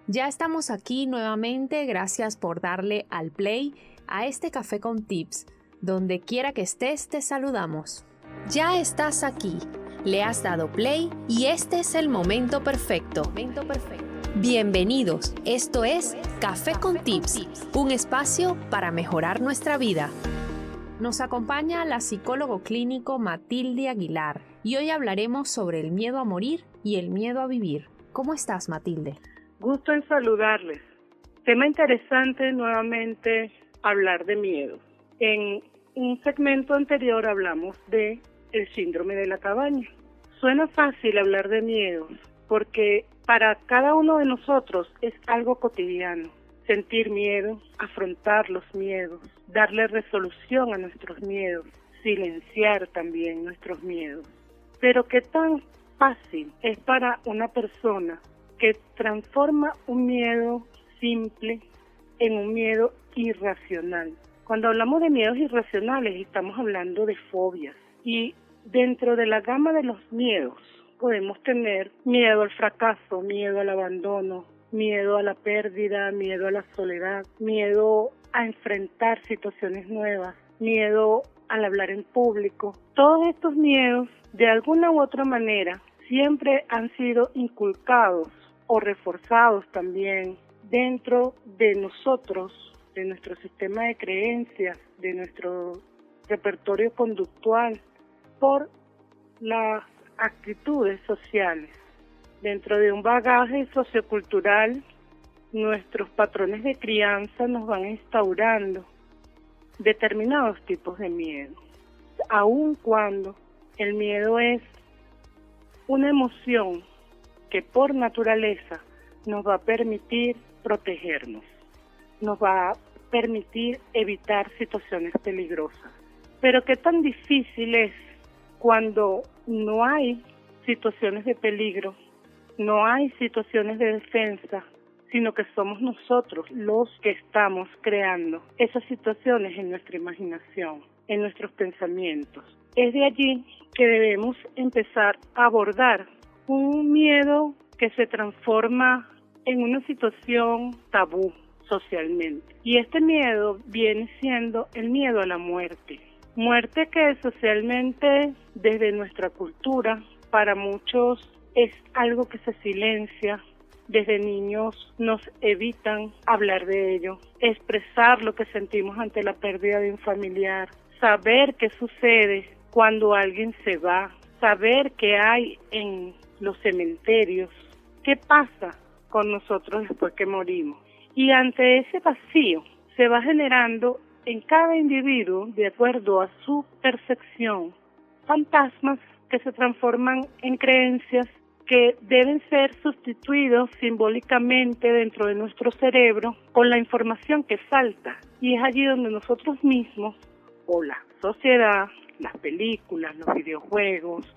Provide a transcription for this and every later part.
Ya estamos aquí nuevamente, gracias por darle al play a este Café con Tips. Donde quiera que estés, te saludamos. Ya estás aquí, le has dado play y este es el momento perfecto. Bienvenidos, esto es Café con Tips, un espacio para mejorar nuestra vida. Nos acompaña la psicólogo clínico Matilde Aguilar y hoy hablaremos sobre el miedo a morir y el miedo a vivir. ¿Cómo estás, Matilde? Gusto en saludarles. Tema interesante nuevamente hablar de miedo. En un segmento anterior hablamos de el síndrome de la cabaña. Suena fácil hablar de miedos porque para cada uno de nosotros es algo cotidiano. Sentir miedo, afrontar los miedos, darle resolución a nuestros miedos, silenciar también nuestros miedos. Pero ¿qué tan fácil es para una persona que transforma un miedo simple en un miedo irracional? Cuando hablamos de miedos irracionales estamos hablando de fobias, y dentro de la gama de los miedos podemos tener miedo al fracaso, miedo al abandono, miedo a la pérdida, miedo a la soledad, miedo a enfrentar situaciones nuevas, miedo al hablar en público. Todos estos miedos, de alguna u otra manera, siempre han sido inculcados o reforzados también dentro de nosotros, de nuestro sistema de creencias, de nuestro repertorio conductual, por las actitudes sociales. Dentro de un bagaje sociocultural, nuestros patrones de crianza nos van instaurando determinados tipos de miedo, aun cuando el miedo es una emoción que por naturaleza nos va a permitir protegernos, nos va a permitir evitar situaciones peligrosas. Pero qué tan difícil es cuando no hay situaciones de peligro, no hay situaciones de defensa, sino que somos nosotros los que estamos creando esas situaciones en nuestra imaginación, en nuestros pensamientos. Es de allí que debemos empezar a abordar un miedo que se transforma en una situación tabú socialmente. Y este miedo viene siendo el miedo a la muerte. Muerte que socialmente, desde nuestra cultura, para muchos es algo que se silencia. Desde niños nos evitan hablar de ello, expresar lo que sentimos ante la pérdida de un familiar, saber qué sucede cuando alguien se va, saber qué hay en los cementerios, qué pasa con nosotros después que morimos. Y ante ese vacío se va generando en cada individuo, de acuerdo a su percepción, fantasmas que se transforman en creencias que deben ser sustituidos simbólicamente dentro de nuestro cerebro con la información que falta. Y es allí donde nosotros mismos, o la sociedad, las películas, los videojuegos,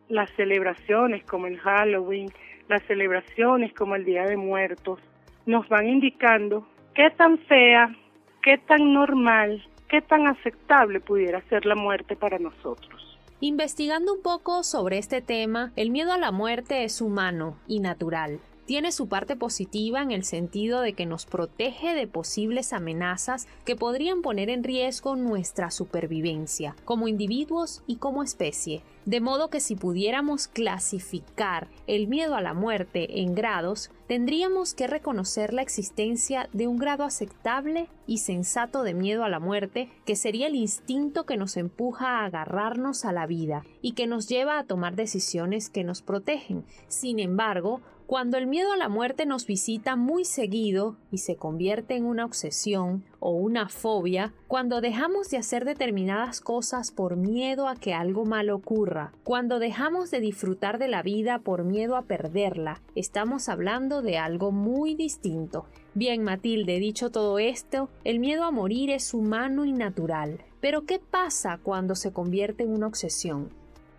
las celebraciones como el Halloween, las celebraciones como el Día de Muertos, nos van indicando qué tan fea, qué tan normal, qué tan aceptable pudiera ser la muerte para nosotros. Investigando un poco sobre este tema, el miedo a la muerte es humano y natural. Tiene su parte positiva en el sentido de que nos protege de posibles amenazas que podrían poner en riesgo nuestra supervivencia como individuos y como especie. De modo que si pudiéramos clasificar el miedo a la muerte en grados, tendríamos que reconocer la existencia de un grado aceptable y sensato de miedo a la muerte, que sería el instinto que nos empuja a agarrarnos a la vida y que nos lleva a tomar decisiones que nos protegen. Sin embargo, cuando el miedo a la muerte nos visita muy seguido y se convierte en una obsesión o una fobia, cuando dejamos de hacer determinadas cosas por miedo a que algo malo ocurra, cuando dejamos de disfrutar de la vida por miedo a perderla, estamos hablando de algo muy distinto. Bien, Matilde, dicho todo esto, el miedo a morir es humano y natural. Pero ¿qué pasa cuando se convierte en una obsesión?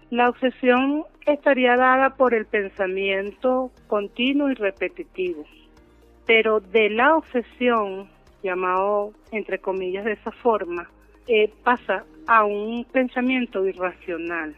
La obsesión estaría dada por el pensamiento continuo y repetitivo, pero de la obsesión, llamado entre comillas de esa forma, pasa a un pensamiento irracional.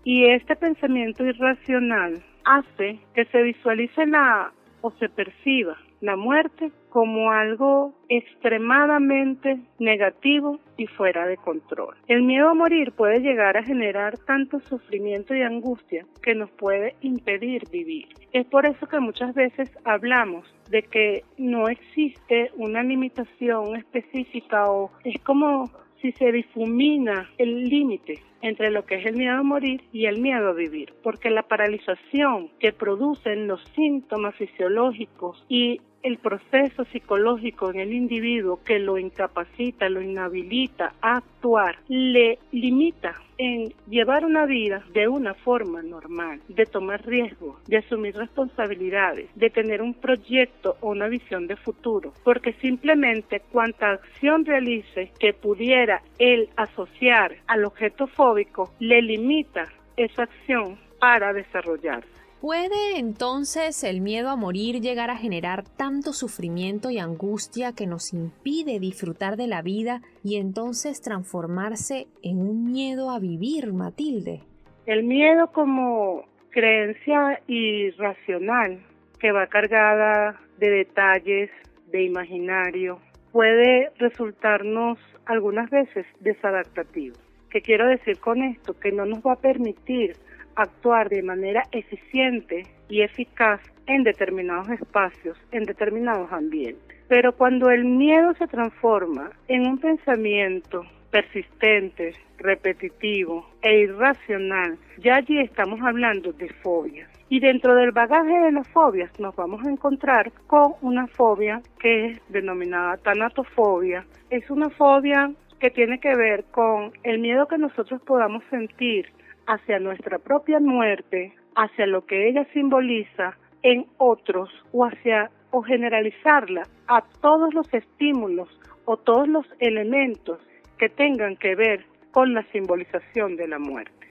Y este pensamiento irracional hace que se visualice la o se perciba la muerte como algo extremadamente negativo y fuera de control. El miedo a morir puede llegar a generar tanto sufrimiento y angustia que nos puede impedir vivir. Es por eso que muchas veces hablamos de que no existe una limitación específica, o es como si se difumina el límite entre lo que es el miedo a morir y el miedo a vivir, porque la paralización que producen los síntomas fisiológicos y el proceso psicológico en el individuo que lo incapacita, lo inhabilita a actuar, le limita en llevar una vida de una forma normal, de tomar riesgos, de asumir responsabilidades, de tener un proyecto o una visión de futuro, porque simplemente cuanta acción realice que pudiera él asociar al objeto fóbico, le limita esa acción para desarrollarse. ¿Puede entonces el miedo a morir llegar a generar tanto sufrimiento y angustia que nos impide disfrutar de la vida y entonces transformarse en un miedo a vivir, Matilde? El miedo como creencia irracional que va cargada de detalles, de imaginario, puede resultarnos algunas veces desadaptativo. ¿Qué quiero decir con esto? Que no nos va a permitir actuar de manera eficiente y eficaz en determinados espacios, en determinados ambientes. Pero cuando el miedo se transforma en un pensamiento persistente, repetitivo e irracional, ya allí estamos hablando de fobias. Y dentro del bagaje de las fobias nos vamos a encontrar con una fobia que es denominada tanatofobia. Es una fobia que tiene que ver con el miedo que nosotros podamos sentir hacia nuestra propia muerte, hacia lo que ella simboliza en otros, o generalizarla a todos los estímulos o todos los elementos que tengan que ver con la simbolización de la muerte.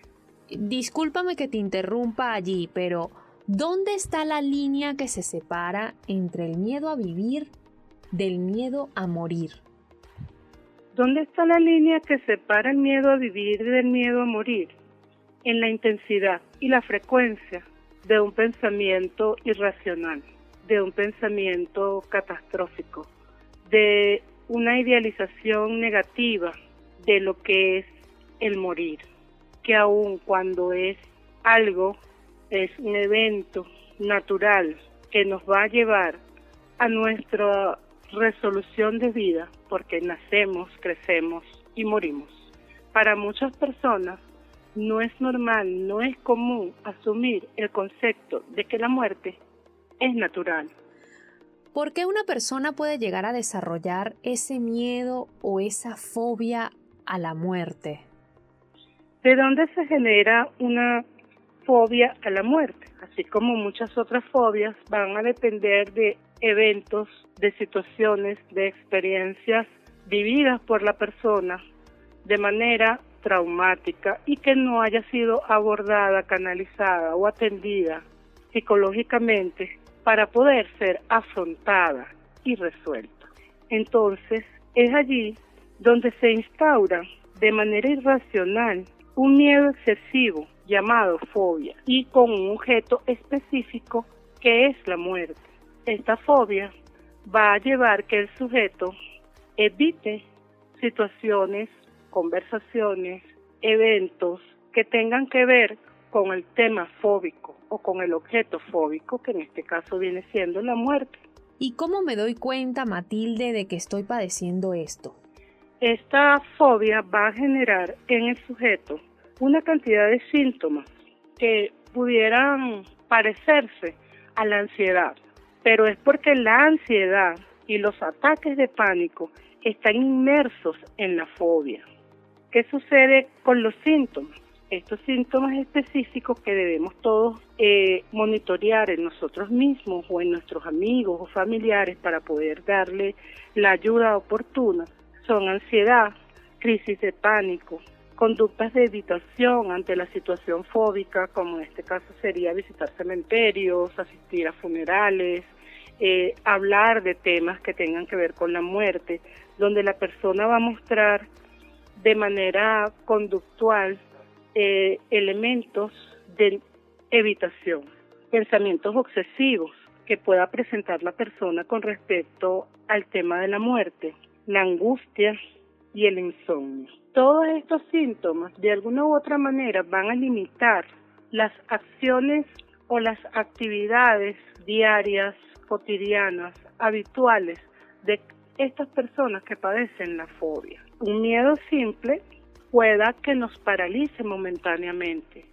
Discúlpame que te interrumpa allí, pero ¿dónde está la línea que se separa entre el miedo a vivir del miedo a morir? ¿Dónde está la línea que separa el miedo a vivir del miedo a morir? En la intensidad y la frecuencia de un pensamiento irracional, de un pensamiento catastrófico, de una idealización negativa de lo que es el morir, que aun cuando es algo, es un evento natural que nos va a llevar a nuestra resolución de vida, porque nacemos, crecemos y morimos. Para muchas personas no es normal, no es común asumir el concepto de que la muerte es natural. ¿Por qué una persona puede llegar a desarrollar ese miedo o esa fobia a la muerte? ¿De dónde se genera una fobia a la muerte? Así como muchas otras fobias van a depender de eventos, de situaciones, de experiencias vividas por la persona de manera traumática y que no haya sido abordada, canalizada o atendida psicológicamente para poder ser afrontada y resuelta. Entonces, es allí donde se instaura de manera irracional un miedo excesivo llamado fobia y con un objeto específico que es la muerte. Esta fobia va a llevar que el sujeto evite situaciones, conversaciones, eventos que tengan que ver con el tema fóbico o con el objeto fóbico, que en este caso viene siendo la muerte. ¿Y cómo me doy cuenta, Matilde, de que estoy padeciendo esto? Esta fobia va a generar en el sujeto una cantidad de síntomas que pudieran parecerse a la ansiedad, pero es porque la ansiedad y los ataques de pánico están inmersos en la fobia. ¿Qué sucede con los síntomas? Estos síntomas específicos que debemos todos monitorear en nosotros mismos o en nuestros amigos o familiares para poder darle la ayuda oportuna son ansiedad, crisis de pánico, conductas de evitación ante la situación fóbica, como en este caso sería visitar cementerios, asistir a funerales, hablar de temas que tengan que ver con la muerte, donde la persona va a mostrar de manera conductual elementos de evitación, pensamientos obsesivos, que pueda presentar la persona con respecto al tema de la muerte, la angustia y el insomnio. Todos estos síntomas, de alguna u otra manera, van a limitar las acciones o las actividades diarias, cotidianas, habituales de estas personas que padecen la fobia. Un miedo simple pueda que nos paralice momentáneamente,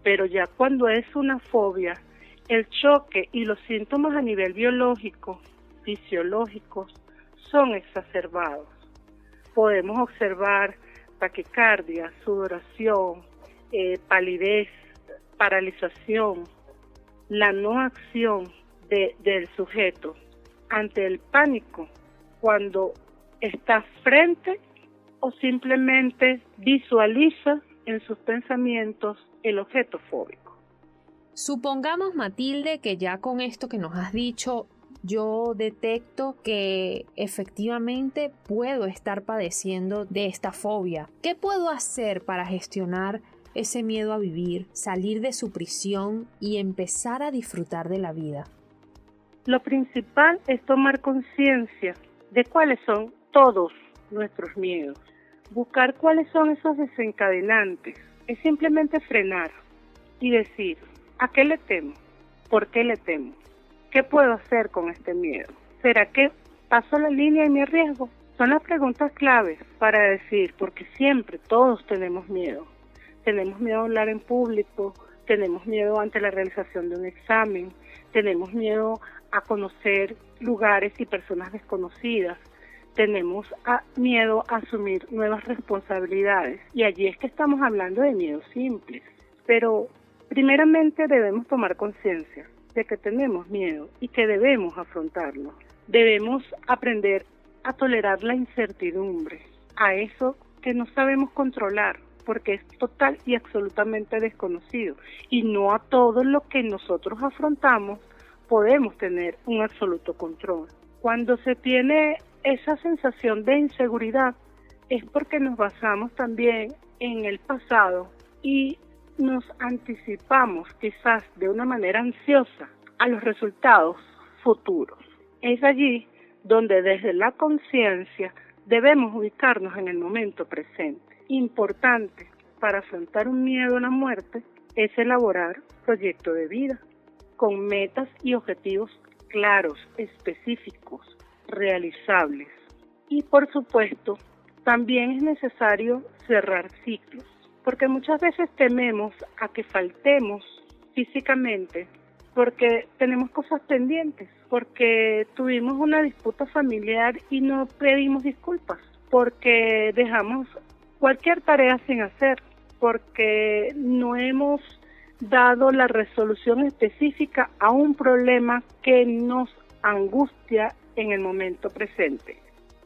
pero ya cuando es una fobia, el choque y los síntomas a nivel biológico, fisiológicos, son exacerbados. Podemos observar taquicardia, sudoración, palidez, paralización, la no acción del sujeto ante el pánico cuando está frente o simplemente visualiza en sus pensamientos el objeto fóbico. Supongamos, Matilde, que ya con esto que nos has dicho, yo detecto que efectivamente puedo estar padeciendo de esta fobia. ¿Qué puedo hacer para gestionar ese miedo a vivir, salir de su prisión y empezar a disfrutar de la vida? Lo principal es tomar conciencia de cuáles son todos nuestros miedos. Buscar cuáles son esos desencadenantes. Es simplemente frenar y decir, ¿a qué le temo? ¿Por qué le temo? ¿Qué puedo hacer con este miedo? ¿Será que paso la línea y me arriesgo? Son las preguntas claves para decir, porque siempre todos tenemos miedo. Tenemos miedo a hablar en público, tenemos miedo ante la realización de un examen, tenemos miedo a conocer lugares y personas desconocidas, tenemos miedo a asumir nuevas responsabilidades. Y allí es que estamos hablando de miedos simples. Pero primeramente debemos tomar conciencia de que tenemos miedo y que debemos afrontarlo. Debemos aprender a tolerar la incertidumbre, a eso que no sabemos controlar, porque es total y absolutamente desconocido. Y no a todo lo que nosotros afrontamos podemos tener un absoluto control. Cuando se tiene esa sensación de inseguridad es porque nos basamos también en el pasado y nos anticipamos quizás de una manera ansiosa a los resultados futuros. Es allí donde desde la conciencia debemos ubicarnos en el momento presente. Importante para afrontar un miedo a la muerte es elaborar proyecto de vida con metas y objetivos claros, específicos, realizables. Y por supuesto, también es necesario cerrar ciclos, porque muchas veces tememos a que faltemos físicamente porque tenemos cosas pendientes, porque tuvimos una disputa familiar y no pedimos disculpas, porque dejamos cualquier tarea sin hacer, porque no hemos dado la resolución específica a un problema que nos angustia en el momento presente.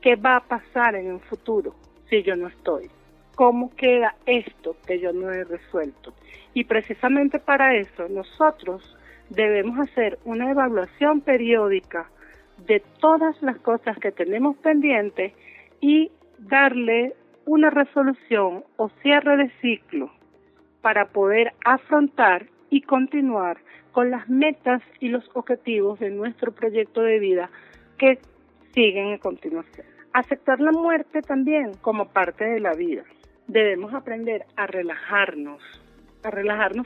¿Qué va a pasar en un futuro si yo no estoy? ¿Cómo queda esto que yo no he resuelto? Y precisamente para eso nosotros debemos hacer una evaluación periódica de todas las cosas que tenemos pendientes y darle una resolución o cierre de ciclo para poder afrontar y continuar con las metas y los objetivos de nuestro proyecto de vida que siguen a continuación. Aceptar la muerte también como parte de la vida. Debemos aprender a relajarnos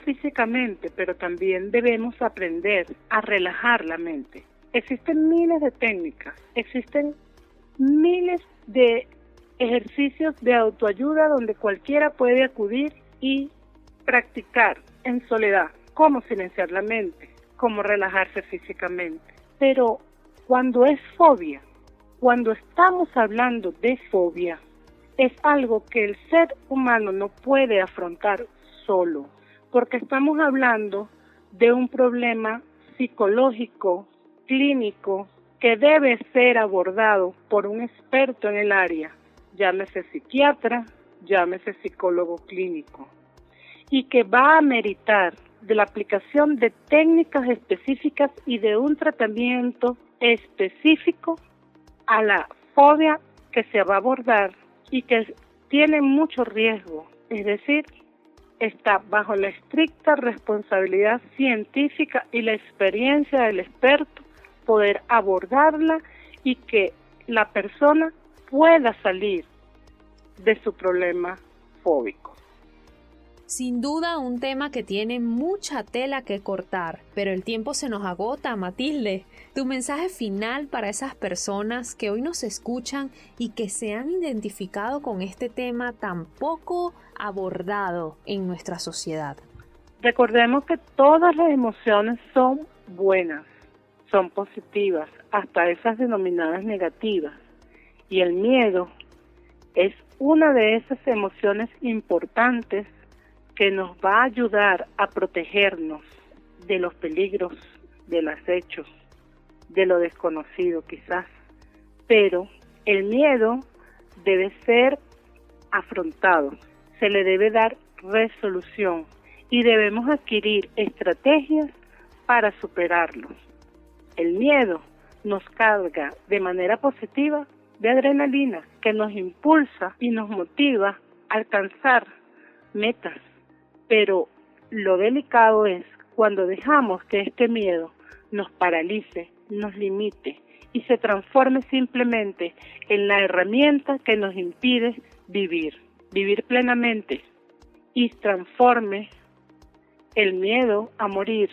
físicamente, pero también debemos aprender a relajar la mente. Existen miles de técnicas, existen miles de ejercicios de autoayuda donde cualquiera puede acudir y practicar en soledad cómo silenciar la mente, cómo relajarse físicamente. Pero cuando es fobia, cuando estamos hablando de fobia, es algo que el ser humano no puede afrontar solo, porque estamos hablando de un problema psicológico, clínico, que debe ser abordado por un experto en el área, llámese psiquiatra, llámese psicólogo clínico, y que va a meritar de la aplicación de técnicas específicas y de un tratamiento específico a la fobia que se va a abordar y que tiene mucho riesgo, es decir, está bajo la estricta responsabilidad científica y la experiencia del experto poder abordarla y que la persona pueda salir de su problema fóbico. Sin duda un tema que tiene mucha tela que cortar, pero el tiempo se nos agota, Matilde. Tu mensaje final para esas personas que hoy nos escuchan y que se han identificado con este tema tan poco abordado en nuestra sociedad. Recordemos que todas las emociones son buenas, son positivas, hasta esas denominadas negativas. Y el miedo es una de esas emociones importantes que nos va a ayudar a protegernos de los peligros, del acecho, de lo desconocido quizás. Pero el miedo debe ser afrontado, se le debe dar resolución y debemos adquirir estrategias para superarlos. El miedo nos carga de manera positiva de adrenalina que nos impulsa y nos motiva a alcanzar metas. Pero lo delicado es cuando dejamos que este miedo nos paralice, nos limite y se transforme simplemente en la herramienta que nos impide vivir plenamente y transforme el miedo a morir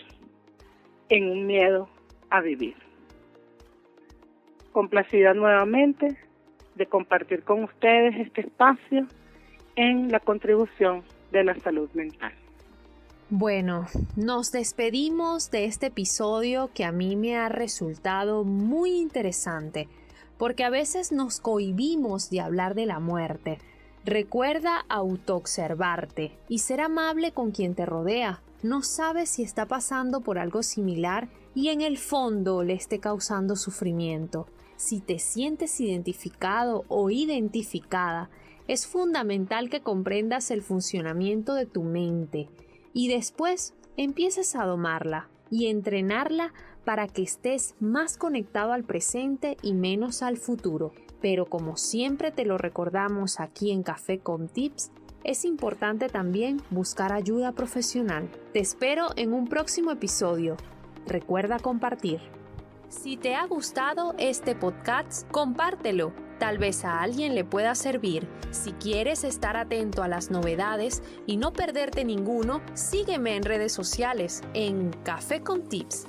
en un miedo a vivir. Complacida nuevamente de compartir con ustedes este espacio en la contribución de la salud mental. Bueno, nos despedimos de este episodio que a mí me ha resultado muy interesante, porque a veces nos cohibimos de hablar de la muerte. Recuerda autoobservarte y ser amable con quien te rodea. No sabes si está pasando por algo similar y en el fondo le esté causando sufrimiento. Si te sientes identificado o identificada, es fundamental que comprendas el funcionamiento de tu mente y después empieces a domarla y entrenarla para que estés más conectado al presente y menos al futuro. Pero como siempre te lo recordamos aquí en Café con Tips, es importante también buscar ayuda profesional. Te espero en un próximo episodio. Recuerda compartir. Si te ha gustado este podcast, compártelo. Tal vez a alguien le pueda servir. Si quieres estar atento a las novedades y no perderte ninguno, sígueme en redes sociales en Café con Tips.